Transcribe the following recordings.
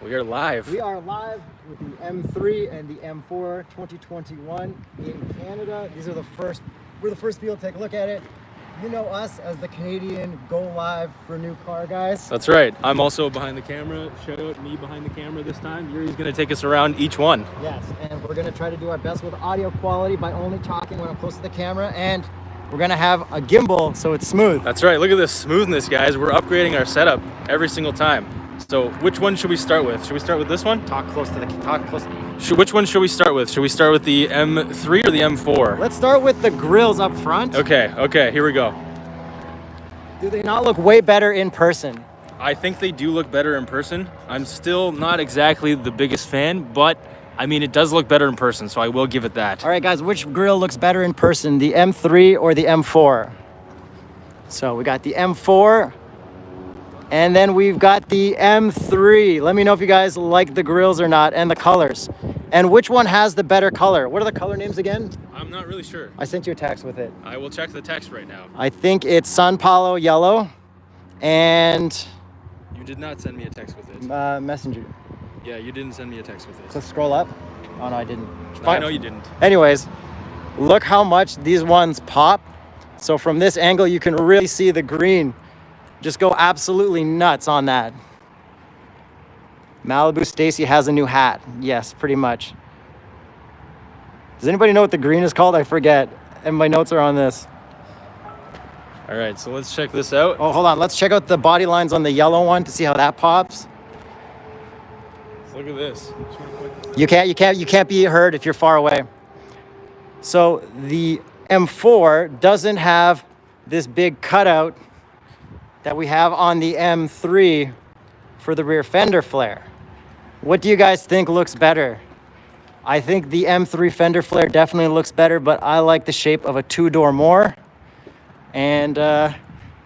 We are live. We are live with the M3 and the M4 2021 in Canada. We're the first people to take a look at it. You know us as the Canadian Go Live for New Car guys. That's right. I'm also behind the camera. Shout out me behind the camera this time. Yuri's going to take us around each one. Yes, and we're going to try to do our best with audio quality by only talking when I'm close to the camera, and we're going to have a gimbal so it's smooth. That's right. Look at this smoothness, guys. We're upgrading our setup every single time. So which one should we start with? Should we start with this one? Which one should we start with? Should we start with the M3 or the M4? Let's start with the grills up front. Okay, here we go. Do they not look way better in person? I think they do look better in person. I'm still not exactly the biggest fan, but I mean, it does look better in person, so I will give it that. All right, guys, which grill looks better in person, the M3 or the M4? So we got the M4, and then we've got the M3. Let me know if you guys like the grills or not, and the colors. And which one has the better color? What are the color names again? I'm not really sure. I sent you a text with it. I will check the text right now. I think it's San Paulo yellow, and... You did not send me a text with it. Messenger. Yeah, you didn't send me a text with it. So scroll up. Oh, no, I didn't. No, I know you didn't. Anyways, look how much these ones pop. So from this angle, you can really see the green. Just go absolutely nuts on that. Malibu Stacy has a new hat. Yes, pretty much. Does anybody know what the green is called? I forget. And my notes are on this. All right, so let's check this out. Oh, hold on. Let's check out the body lines on the yellow one to see how that pops. Look at this. You can't be heard if you're far away. So the M4 doesn't have this big cutout that we have on the M3 for the rear fender flare. What do you guys think looks better? I think the M3 fender flare definitely looks better, but I like the shape of a two-door more. And all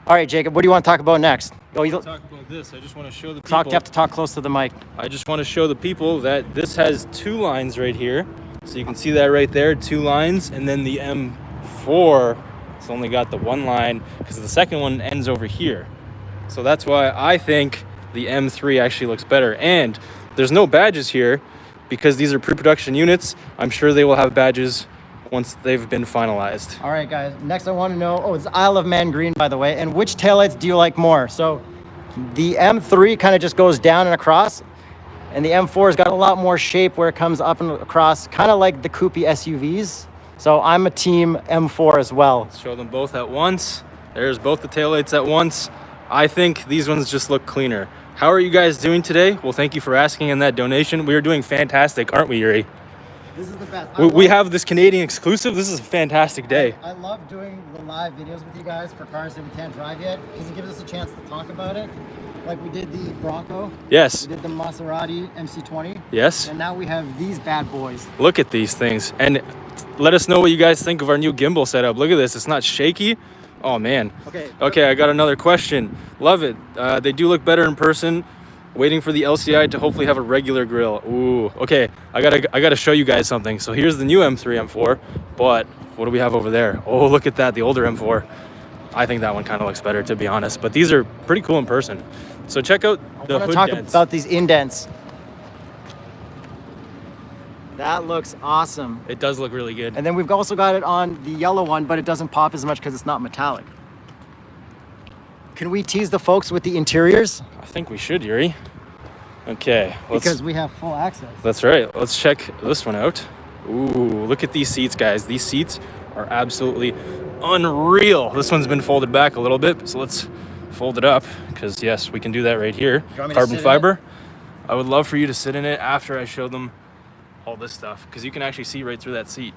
right, Jacob, what do you want to talk about next? Oh, you talk about this. I just want to show the people. You have to talk close to the mic. I just want to show the people that this has two lines right here. So you can see that right there, two lines, and then the M4 it's only got the one line because the second one ends over here. So that's why I think the M3 actually looks better. And there's no badges here because these are pre-production units. I'm sure they will have badges once they've been finalized. All right, guys. Next, I want to know, it's Isle of Man green, by the way, and which taillights do you like more? So the M3 kind of just goes down and across, and the M4's got a lot more shape where it comes up and across, kind of like the coupe SUVs. So I'm a team M4 as well. Let's show them both at once. There's both the taillights at once. I think these ones just look cleaner. How are you guys doing today? Well, thank you for asking in that donation. We are doing fantastic, aren't we, Yuri? This is the best. We have this Canadian exclusive. This is a fantastic day. I love doing the live videos with you guys for cars that we can't drive yet because it gives us a chance to talk about it. Like we did the Bronco. Yes. We did the Maserati MC20. Yes. And now we have these bad boys. Look at these things. And let us know what you guys think of our new gimbal setup. Look at this. It's not shaky. Oh, man. Okay, I got another question. Love it. They do look better in person. Waiting for the LCI to hopefully have a regular grill. Ooh, okay. I gotta show you guys something. So here's the new M3 M4, but what do we have over there? Oh, look at that, the older M4. I think that one kind of looks better, to be honest, but these are pretty cool in person. So check out the hood talk dents. About these indents. That looks awesome. It does look really good. And then we've also got it on the yellow one, but it doesn't pop as much because it's not metallic. Can we tease the folks with the interiors? I think we should, Yuri. Okay. Because we have full access. That's right. Let's check this one out. Ooh, look at these seats, guys. These seats are absolutely unreal. This one's been folded back a little bit, so let's fold it up because, yes, we can do that right here. Carbon fiber. I would love for you to sit in it after I show them all this stuff because you can actually see right through that seat.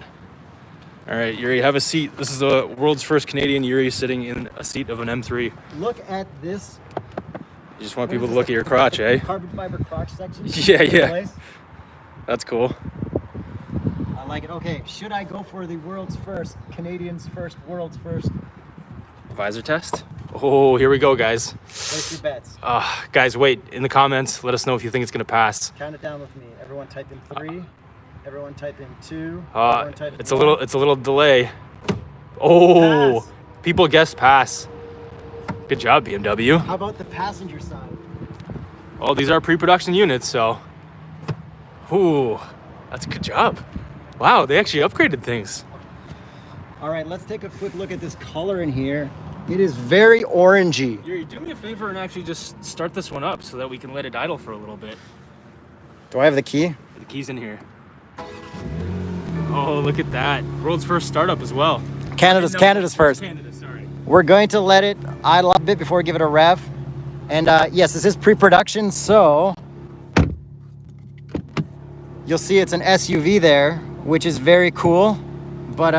All right, Yuri, have a seat. This is the world's first Canadian Yuri sitting in a seat of an M3. Look at this. You just want people to look at your crotch, eh? Carbon fiber crotch section. Yeah. That's cool. I like it. Okay, should I go for the world's first, Canadians first, world's first? Visor test? Oh, here we go, guys. Place your bets. Guys, wait. In the comments, let us know if you think it's going to pass. Count it down with me. Everyone type in 3. Everyone type in 2. It's a little delay. Oh, pass. People guessed pass. Good job, BMW. How about the passenger side? Oh, these are pre-production units, so. Ooh, that's a good job. Wow, they actually upgraded things. All right, let's take a quick look at this color in here. It is very orangey. Yuri, do me a favor and actually just start this one up so that we can let it idle for a little bit. Do I have the key? The key's in here. Oh, look at that. World's first startup as well. Canada's first. Canada, sorry. We're going to let it idle a bit before we give it a rev. And yes, this is pre-production, so you'll see it's an SUV there, which is very cool. But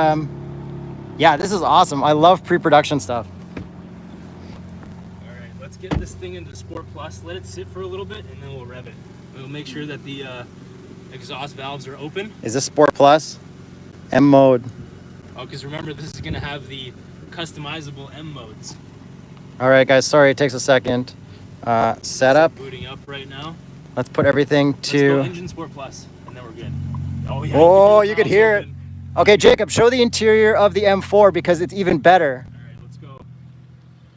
yeah, this is awesome. I love pre-production stuff. All right, let's get this thing into Sport Plus. Let it sit for a little bit, and then we'll rev it. We'll make sure that the exhaust valves are open. Is this Sport Plus? M mode. Oh, because remember, this is going to have the customizable M modes. All right, guys, sorry, it takes a second. Setup. Booting up right now. Let's put everything Let's to... go engine Sport Plus, and then we're good. Oh, yeah. Oh, you could hear it. Okay, Jacob, show the interior of the M4 because it's even better. All right, let's go.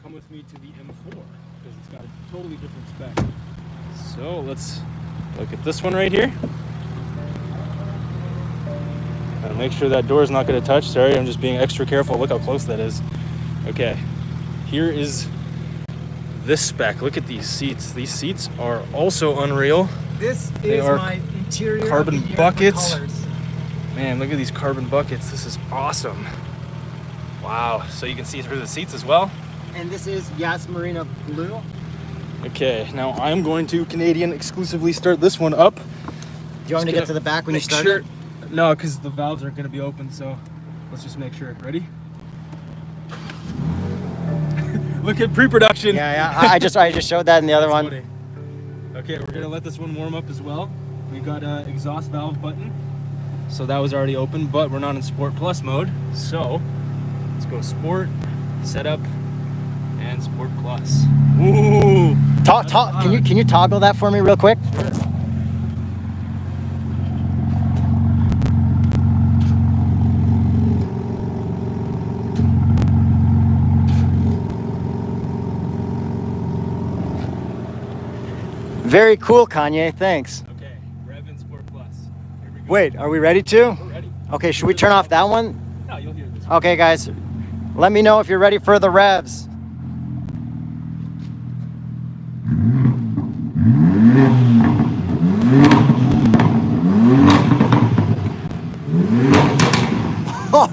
Come with me to the M4 because it's got a totally different spec. So let's look at this one right here. Make sure that door's not going to touch. Sorry, I'm just being extra careful. Look how close that is. Okay, here is this spec. Look at these seats. These seats are also unreal. This They is are my interior carbon of the year buckets. for colors. Man, look at these carbon buckets. This is awesome. Wow, so you can see through the seats as well. And this is Yas Marina Blue. Okay, now I'm going to Canadian exclusively start this one up. Do you want me to get to the back when you start it? No, because the valves aren't going to be open, so let's just make sure. Ready? Look at pre-production. Yeah, I just showed that in the other one. Funny. Okay, we're going to let this one warm up as well. We got an exhaust valve button. So that was already open, but we're not in Sport Plus mode. So let's go Sport, Setup, and Sport Plus. Ooh! Can you toggle that for me real quick? Sure. Very cool, Kanye. Thanks. Okay, rev in Sport Plus. Here we go. Wait, are we ready to? We're ready. Okay, should we turn off that one? No, you'll hear this one. Okay, guys. Let me know if you're ready for the revs.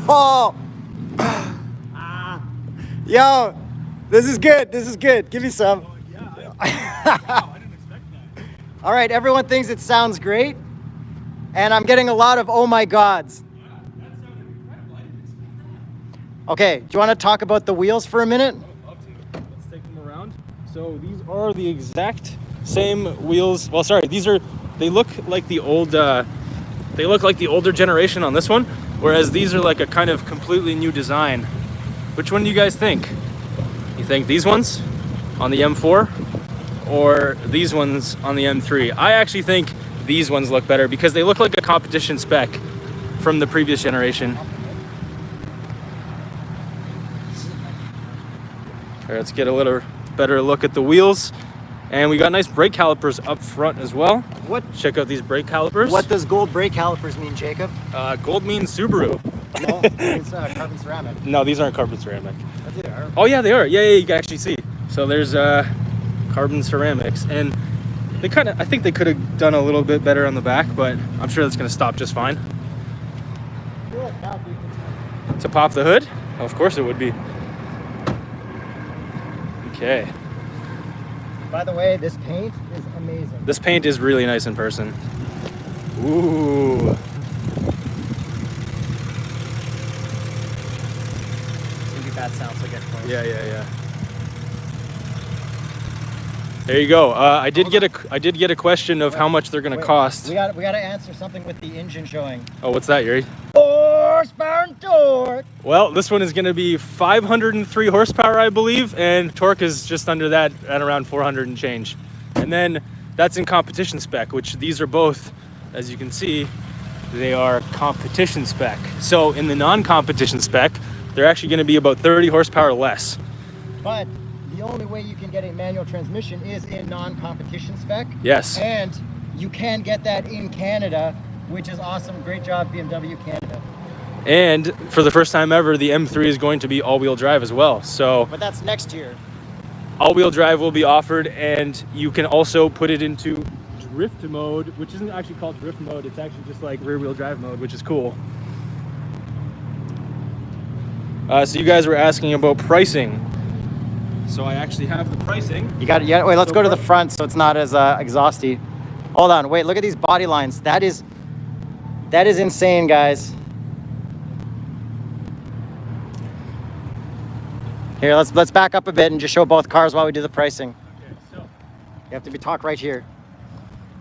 Oh, yo, this is good. This is good. Give me some. Wow, I didn't expect that. All right, everyone thinks it sounds great, and I'm getting a lot of oh my gods. Yeah, that sounded incredible. I didn't expect that. Okay, do you want to talk about the wheels for a minute? I'd love to. Let's take them around. So these are the exact same wheels. Well, sorry, they look like the old, they look like the older generation on this one, whereas these are like a kind of completely new design. Which one do you guys think? You think these ones on the M4 or these ones on the M3? I actually think these ones look better because they look like a competition spec from the previous generation. All right, let's get a little better look at the wheels. And we got nice brake calipers up front as well. Check out these brake calipers. What does gold brake calipers mean, Jacob? Gold means Subaru. No, it's carbon ceramic. No, these aren't carbon ceramic. That's it, are. Oh yeah, they are. Yeah, you can actually see. So there's carbon ceramics, and I think they could have done a little bit better on the back, but I'm sure that's gonna stop just fine. To pop the hood? Of course it would be. Okay. By the way, this paint is amazing. This paint is really nice in person. Ooh. Maybe bad sound, so get close. Yeah. There you go. I did get a question of how much they're gonna cost. We got to answer something with the engine showing. Oh, what's that, Yuri? Horsepower and torque. Well, this one is going to be 503 horsepower, I believe, and torque is just under that at around 400 and change. And then that's in competition spec, which these are both, as you can see, they are competition spec. So in the non-competition spec, they're actually going to be about 30 horsepower less. But the only way you can get a manual transmission is in non-competition spec. Yes. And you can get that in Canada, which is awesome. Great job, BMW Canada. And for the first time ever, the M3 is going to be all-wheel drive as well. So, but that's next year. All-wheel drive will be offered, and you can also put it into drift mode, which isn't actually called drift mode. It's actually just like rear-wheel drive mode, which is cool. So you guys were asking about pricing. So I actually have the pricing. You got it. Yeah. Wait, let's go to the front so it's not as exhausty. Hold on. Wait, look at these body lines. That is insane, guys. Here, let's back up a bit and just show both cars while we do the pricing. Okay, so you have to talk right here.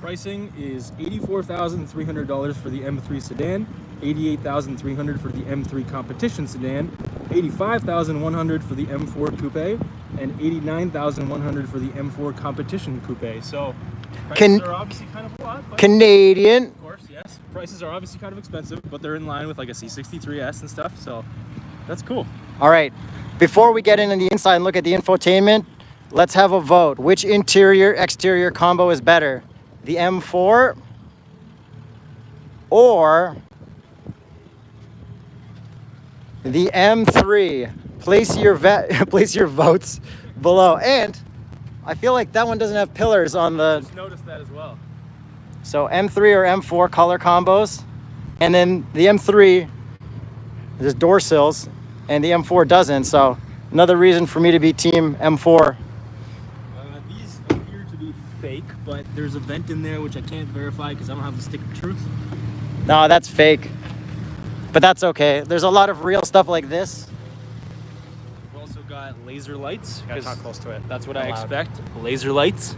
Pricing is $84,300 for the M3 sedan, $88,300 for the M3 competition sedan, $85,100 for the M4 coupe, and $89,100 for the M4 competition coupe. So prices are obviously kind of a lot, but Canadian. Of course, yes. Prices are obviously kind of expensive, but they're in line with like a C63S and stuff. So that's cool. All right. Before we get into the inside and look at the infotainment, let's have a vote. Which interior-exterior combo is better? The M4 or the M3? Place your votes below. And I feel like that one doesn't have pillars on the... Just noticed that as well. So M3 or M4 color combos. And then the M3, there's door sills. And the M4 doesn't, so another reason for me to be team M4. These appear to be fake, but there's a vent in there which I can't verify because I don't have the stick of truth. No, that's fake. But that's okay. There's a lot of real stuff like this. We've also got laser lights. Gotta talk close to it. That's what I expect. Laser lights.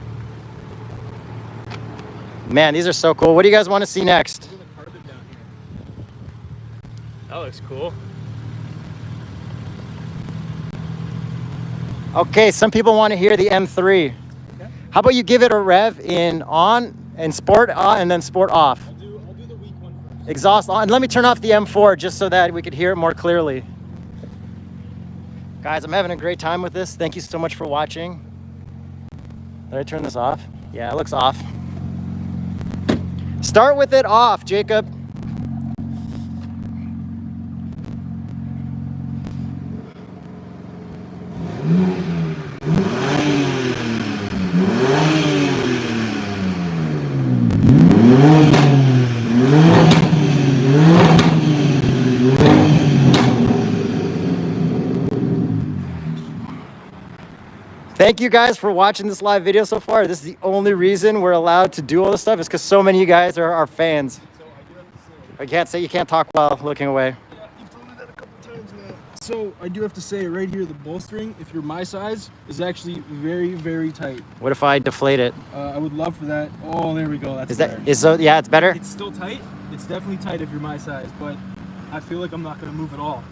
Man, these are so cool. What do you guys want to see next? Look at the carpet down here. That looks cool. Okay, some people want to hear the M3. Okay. How about you give it a rev in on and sport on and then sport off? I'll do the weak one first. Exhaust on. Let me turn off the M4 just so that we could hear it more clearly. Guys, I'm having a great time with this. Thank you so much for watching. Did I turn this off? Yeah, it looks off. Start with it off, Jacob. Thank you guys for watching this live video so far. This is the only reason we're allowed to do all this stuff is because so many of you guys are our fans. So I do have to say, I can't say you can't talk while looking away. yeah, you've told me that a couple times now. So I do have to say right here, the bolstering, if you're my size, is actually very, very tight. What if I deflate it? I would love for that. Oh, there we go. That's Is better. that is so? Yeah, it's better. It's still tight. It's definitely tight if you're my size, but I feel like I'm not going to move at all.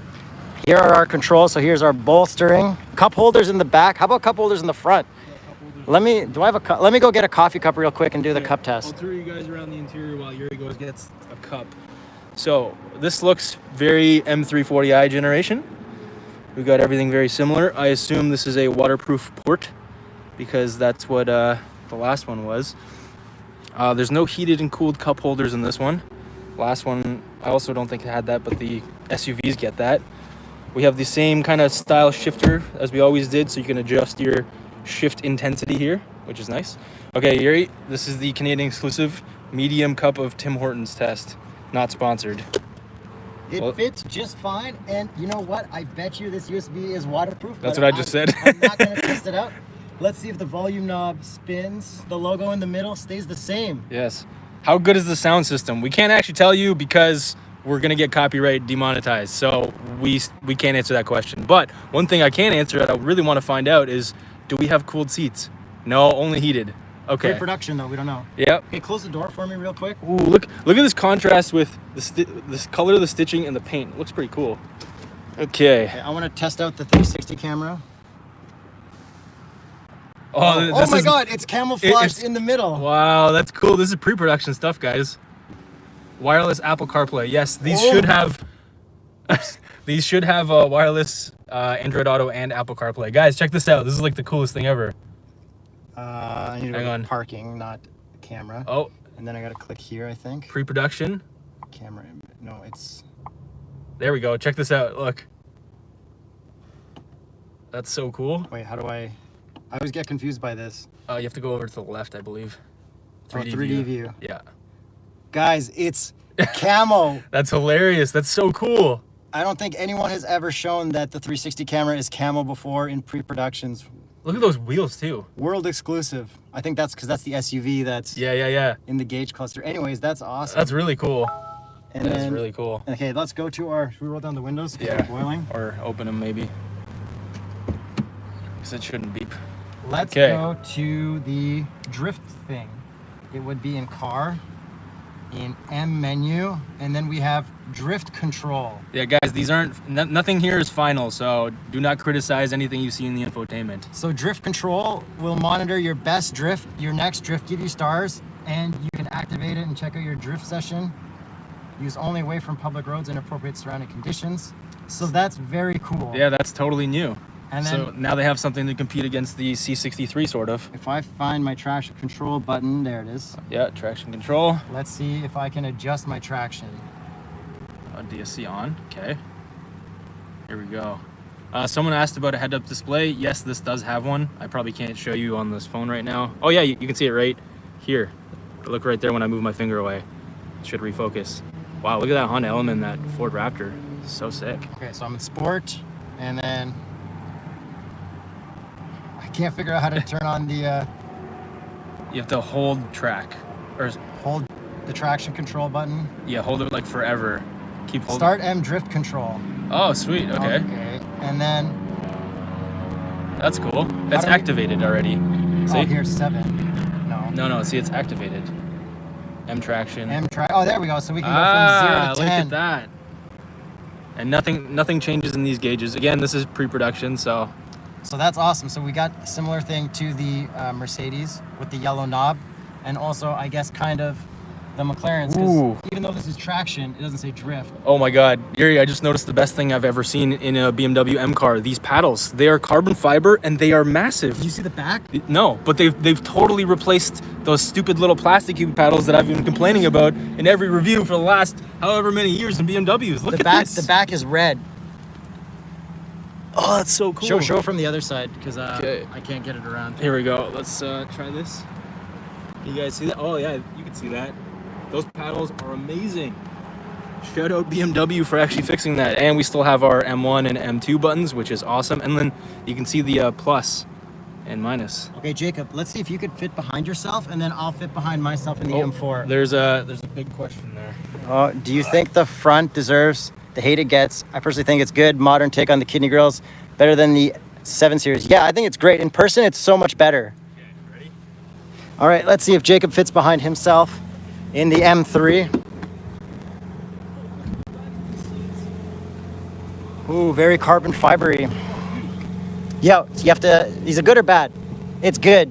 Here are our controls. So here's our bolstering. Cup holders in the back. How about cup holders in the front? Let me go get a coffee cup real quick and do the cup test. I'll tour you guys around the interior while Yuri goes gets a cup. So this looks very M340i generation. We've got everything very similar. I assume this is a waterproof port because that's what the last one was. There's no heated and cooled cup holders in this one. Last one, I also don't think it had that, but the SUVs get that. We have the same kind of style shifter as we always did, so you can adjust your shift intensity here, which is nice. Okay, Yuri, this is the Canadian exclusive medium cup of Tim Hortons test. Not sponsored. It fits just fine, and you know what? I bet you this USB is waterproof. That's what I just said. I'm not going to test it out. Let's see if the volume knob spins. The logo in the middle stays the same. Yes. How good is the sound system? We can't actually tell you because we're going to get copyright demonetized. So we can't answer that question. But one thing I can answer that I really want to find out is, do we have cooled seats? No, only heated. Okay. Pre-production though, we don't know. Yep. Okay, close the door for me real quick. Ooh, look at this contrast with this color of the stitching and the paint. It looks pretty cool. Okay. I want to test out the 360 camera. Oh my God, it's camouflaged in the middle. Wow, that's cool. This is pre-production stuff, guys. Wireless Apple CarPlay. Yes, these should have These should have wireless Android Auto and Apple CarPlay. Guys, check this out. This is like the coolest thing ever. I need to Hang go on. to parking, not camera. Oh, And then I gotta click here, I think. pre-production. Camera, no, it's... There we go. Check this out. Look. That's so cool. Wait, how do I always get confused by this. You have to go over to the left, I believe. 3D view. Yeah. Guys, it's camo. That's hilarious. That's so cool. I don't think anyone has ever shown that the 360 camera is camo before in pre-productions. Look at those wheels too. World exclusive. I think that's because that's the SUV that's Yeah. in the gauge cluster. Anyways, that's awesome. That's really cool. And That's then, really cool. Okay, let's go to our... Should we roll down the windows? 'Cause Yeah. they're boiling. Or open them maybe. Because it shouldn't beep. Let's Okay. go to the drift thing. It would be in car, in M menu, and then we have drift control. Yeah, guys, these aren't... nothing here is final, so do not criticize anything you see in the infotainment. So drift control will monitor your best drift, your next drift, give you stars, and you can activate it and check out your drift session. Use only away from public roads and appropriate surrounding conditions. So that's very cool. Yeah, that's totally new. And So then now they have something to compete against the C63, sort of. if I find my traction control button, there it is. Yeah, traction control. Let's see if I can adjust my traction. DSC on. Okay. Here we go. Someone asked about a head-up display. Yes, this does have one. I probably can't show you on this phone right now. Oh yeah, you can see it right here. Look right there when I move my finger away. It should refocus. Wow, look at that Honda Element, that Ford Raptor. So sick. Okay, so I'm in sport, and then I can't figure out how to turn on the You have to hold track. Or, hold the traction control button. yeah, hold it like forever. Keep holding. Start M drift control. Oh, sweet. Okay. Okay, and then That's cool. That's do we- activated already. See? oh, here's 7. No. No, see, it's activated. M traction. M track. Oh, there we go. So we can go from 0 to 10. Look at that. And nothing changes in these gauges. Again, this is pre-production, so So that's awesome. So we got a similar thing to the Mercedes with the yellow knob, and also I guess kind of the McLarens. 'Cause Ooh. even though this is traction, it doesn't say drift. oh my God, Yuri, I just noticed the best thing I've ever seen in a BMW M car. These paddles, they are carbon fiber and they are massive. You see the back? No, but they've totally replaced those stupid little plastic paddles that I've been complaining about in every review for the last however many years in BMWs. Look at this. The back is red. Oh, that's so cool. Show from the other side because Okay. I can't get it around. Here we go. Let's try this. You guys see that? Oh yeah, you can see that. Those paddles are amazing. Shout out BMW for actually fixing that. And we still have our M1 and M2 buttons, which is awesome. And then you can see the plus and minus. Okay, Jacob, let's see if you could fit behind yourself, and then I'll fit behind myself in the M4. There's a big question there. Do you think the front deserves the hate it gets? I personally think it's good. Modern take on the kidney grills. Better than the 7 Series. Yeah, I think it's great. In person, it's so much better. Okay, ready? All right, let's see if Jacob fits behind himself in the M3. Ooh, very carbon fibery. Yeah, you have to, is it good or bad? It's good.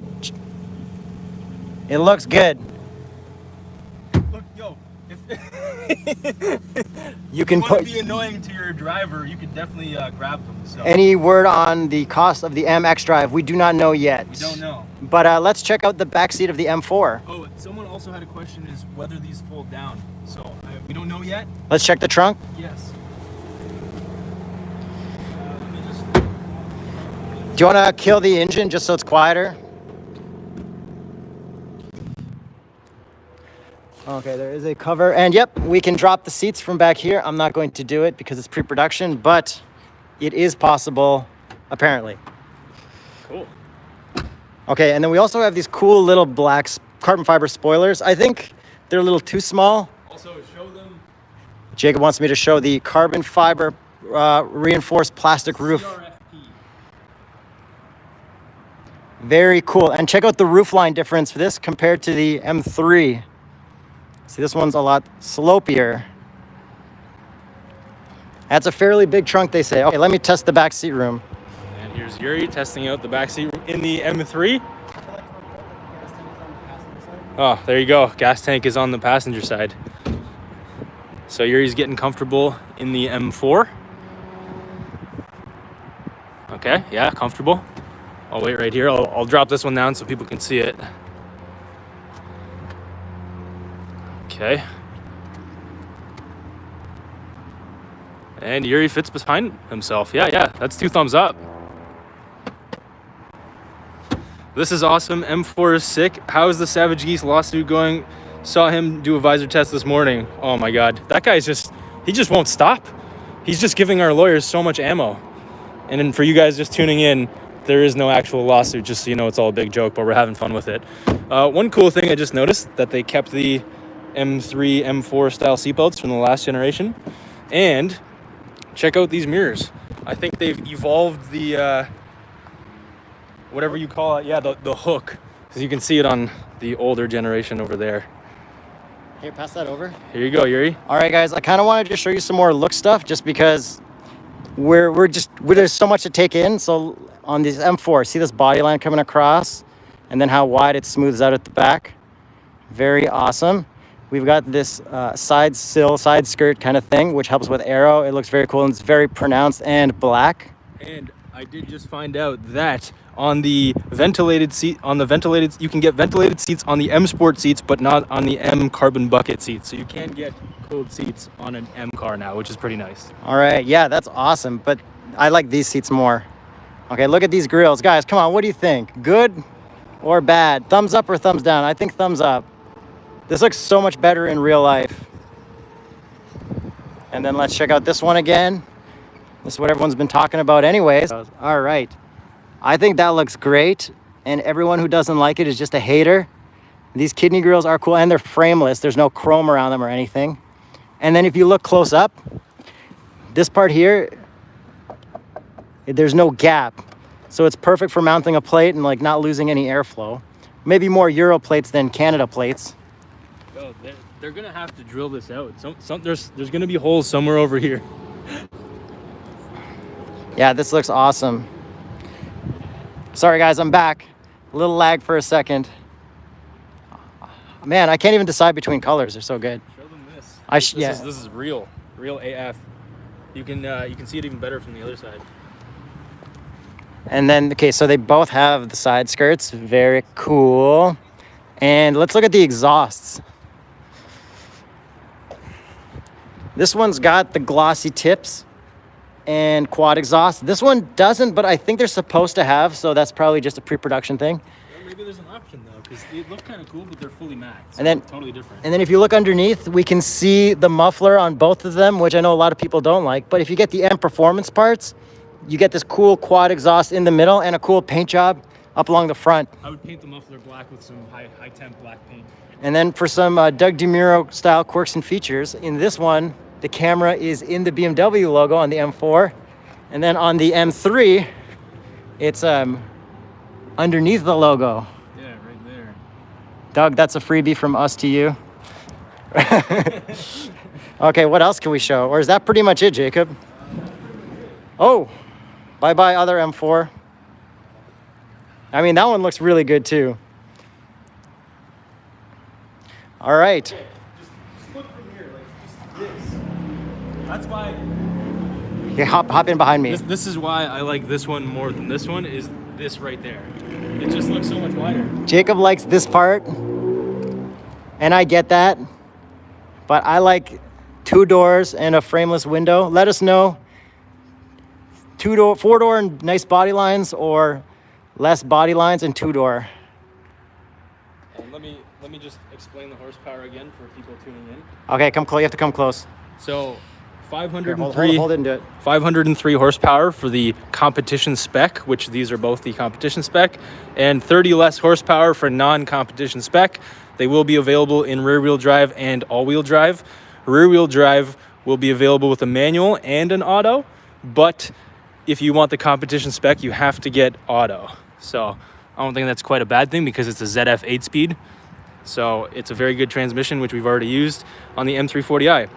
It looks good. Look, yo, if You can you want to put be annoying to your driver, you could definitely grab them. So any word on the cost of the M X Drive. We do not know yet. we don't know. But let's check out the back seat of the M4. Oh, someone also had a question: is whether these fold down. So we don't know yet. Let's check the trunk. Yes. Let me just. Do you want to kill the engine just so it's quieter? Okay, there is a cover. And yep, we can drop the seats from back here. I'm not going to do it because it's pre-production, but it is possible, apparently. Cool. Okay, and then we also have these cool little black carbon fiber spoilers. I think they're a little too small. Also, show them. Jacob wants me to show the carbon fiber reinforced plastic roof. CRFP. Very cool. And check out the roofline difference for this compared to the M3. See, this one's a lot slopier. That's a fairly big trunk, they say. Okay, let me test the back seat room. And here's Yuri testing out the backseat in the M3. Oh, there you go. Gas tank is on the passenger side. So Yuri's getting comfortable in the M4. Okay, yeah, comfortable. I'll wait right here. I'll drop this one down so people can see it. Okay. And Yuri fits behind himself. Yeah, that's 2 thumbs up. This is awesome. M4 is sick. How is the Savage Geese lawsuit going? Saw him do a visor test this morning. Oh my God. That guy's he just won't stop. He's just giving our lawyers so much ammo. And then for you guys just tuning in, there is no actual lawsuit, just so you know it's all a big joke, but we're having fun with it. One cool thing I just noticed, that they kept the M3, M4 style seatbelts from the last generation. And check out these mirrors. I think they've evolved the, whatever you call it, yeah, the hook. Because you can see it on the older generation over there. Here, pass that over. Here you go, Yuri. All right, guys, I kind of wanted to show you some more look stuff just because there's so much to take in. So on this M4, see this body line coming across and then how wide it smooths out at the back. Very awesome. We've got this side skirt kind of thing, which helps with aero. It looks very cool and it's very pronounced and black. And I did just find out that on the ventilated seat, you can get ventilated seats on the M Sport seats, but not on the M carbon bucket seats. So you can get cooled seats on an M car now, which is pretty nice. All right, yeah, that's awesome. But I like these seats more. Okay, look at these grills. Guys, come on, what do you think? Good or bad? Thumbs up or thumbs down? I think thumbs up. This looks so much better in real life. And then let's check out this one again. This is what everyone's been talking about anyways. All right. I think that looks great. And everyone who doesn't like it is just a hater. These kidney grills are cool and they're frameless. There's no chrome around them or anything. And then if you look close up, this part here, there's no gap. So it's perfect for mounting a plate and like not losing any airflow. Maybe more Euro plates than Canada plates. Oh, they're gonna have to drill this out. There's gonna be holes somewhere over here. Yeah, this looks awesome. Sorry guys, I'm back. A little lag for a second. Man, I can't even decide between colors. They're so good. Show them this. Yeah. This is real AF. You can see it even better from the other side. And then, okay, so they both have the side skirts. Very cool. And let's look at the exhausts. This one's got the glossy tips and quad exhaust. This one doesn't, but I think they're supposed to have, so that's probably just a pre-production thing. Well, maybe there's an option though, because they look kind of cool, but they're fully matte. So and then totally different. And then if you look underneath, we can see the muffler on both of them, which I know a lot of people don't like. But if you get the M Performance parts, you get this cool quad exhaust in the middle and a cool paint job up along the front. I would paint the muffler black with some high temp black paint. And then for some Doug DeMuro style quirks and features, in this one, the camera is in the BMW logo on the M4. And then on the M3, it's underneath the logo. Yeah, right there. Doug, that's a freebie from us to you. Okay, what else can we show? Or is that pretty much it, Jacob? Oh, bye-bye other M4. I mean, that one looks really good too. All right. Just look from here, like just this. That's why. Yeah, hop in behind me. This is why I like this one more than this one, is this right there. It just looks so much wider. Jacob likes this part, and I get that, but I like 2 doors and a frameless window. Let us know, 4-door and nice body lines, or less body lines and 2-door. And let me just explain the horsepower again for people tuning in. Okay, come close. You have to come close. So 503, Here, hold it and do it. 503 horsepower for the competition spec, which these are both the competition spec, and 30 less horsepower for non-competition spec. They will be available in rear-wheel drive and all-wheel drive. Rear-wheel drive will be available with a manual and an auto, but if you want the competition spec, you have to get auto. So I don't think that's quite a bad thing because it's a ZF 8-speed. So it's a very good transmission, which we've already used on the M340i.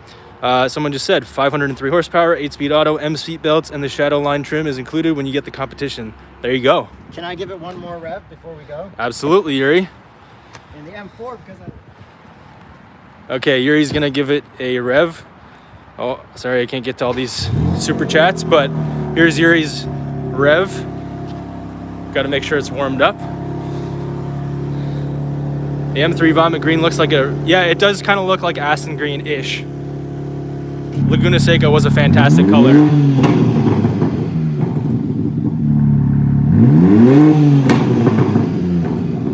Someone just said 503 horsepower, 8-speed auto, M seat belts, and the shadow line trim is included when you get the competition. There you go. Can I give it one more rev before we go? Absolutely, Yuri. In the M4, because Okay, Yuri's gonna give it a rev. Oh, sorry, I can't get to all these super chats, but here's Yuri's rev. Got to make sure it's warmed up. The M3 Vomit Green looks like a, yeah, it does kind of look like Aston Green-ish. Laguna Seca was a fantastic color.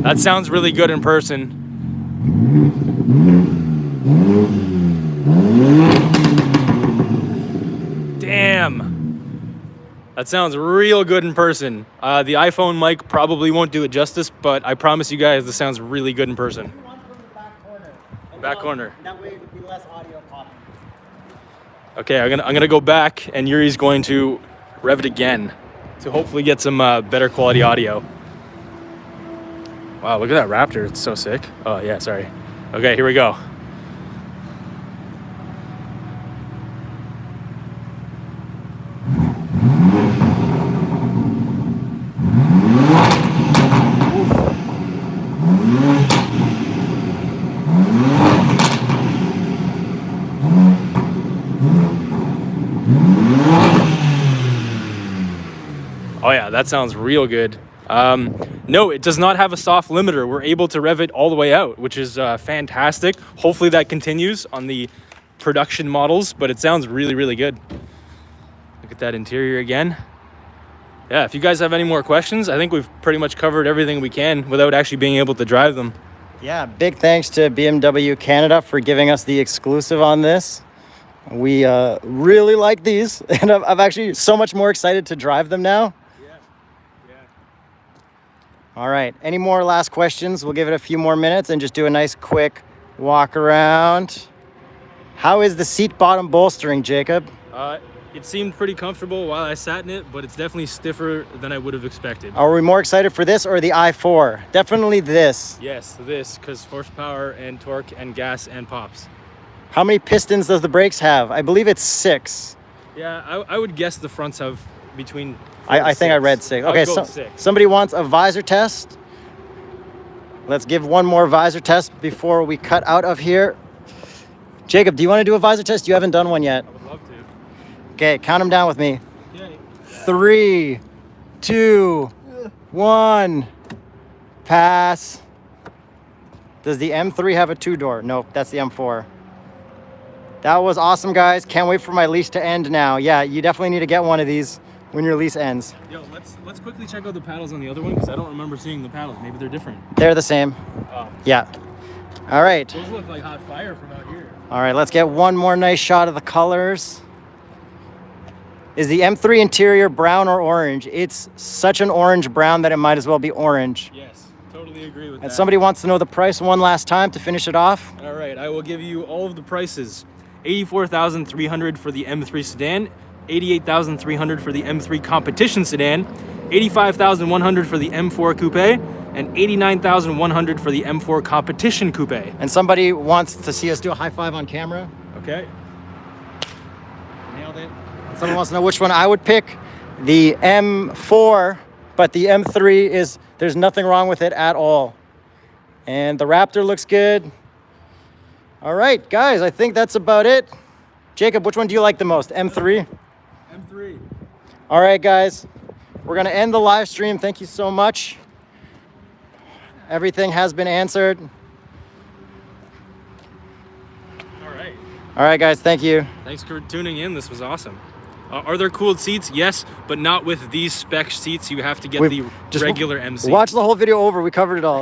That sounds really good in person. Damn. That sounds real good in person. The iPhone mic probably won't do it justice, but I promise you guys this sounds really good in person. Back corner. That way it would be less audio popping. Okay, I'm gonna go back, and Yuri's going to rev it again to hopefully get some better quality audio. Wow, look at that Raptor. It's so sick. Oh, yeah, sorry. Okay, here we go. Oh yeah, that sounds real good. No, it does not have a soft limiter. We're able to rev it all the way out, which is fantastic. Hopefully that continues on the production models, but it sounds really, really good. Look at that interior again. Yeah, if you guys have any more questions, I think we've pretty much covered everything we can without actually being able to drive them. Yeah, big thanks to BMW Canada for giving us the exclusive on this. We really like these, and I'm actually so much more excited to drive them now. All right, any more last questions? We'll give it a few more minutes and just do a nice quick walk around. How is the seat bottom bolstering, Jacob? It seemed pretty comfortable while I sat in it, but it's definitely stiffer than I would have expected. Are we more excited for this or the i4? Definitely this. Yes, this, because horsepower and torque and gas and pops. How many pistons does the brakes have? I believe it's 6. Yeah, I would guess the fronts have between I think I read 6. Okay, so 6. Somebody wants a visor test. Let's give one more visor test before we cut out of here. Jacob, do you want to do a visor test? You haven't done one yet. I would love to. Okay, count them down with me. Okay. 3, 2, 1. Pass. Does the M3 have a 2-door? Nope, that's the M4. That was awesome, guys. Can't wait for my lease to end now. Yeah, you definitely need to get one of these when your lease ends. Yo, let's quickly check out the paddles on the other one, because I don't remember seeing the paddles. Maybe they're different. They're the same. Oh. Yeah. All right. Those look like hot fire from out here. All right, let's get one more nice shot of the colors. Is the M3 interior brown or orange? It's such an orange brown that it might as well be orange. Yes, totally agree with that. And somebody wants to know the price one last time to finish it off. All right, I will give you all of the prices. $84,300 for the M3 sedan, $88,300 for the M3 competition sedan, $85,100 for the M4 coupe, and $89,100 for the M4 competition coupe. And somebody wants to see us do a high five on camera. Okay. Nailed it. And someone wants to know which one I would pick. The M4, but the M3 is, there's nothing wrong with it at all. And the Raptor looks good. All right, guys, I think that's about it. Jacob, which one do you like the most? M3? M3. All right, guys, we're gonna end the live stream. Thank you so much. Everything has been answered. All right, guys, thank you. Thanks for tuning in. This was awesome. Are there cooled seats? Yes, but not with these spec seats. You have to get the regular M seats. Watch the whole video over. We covered it all.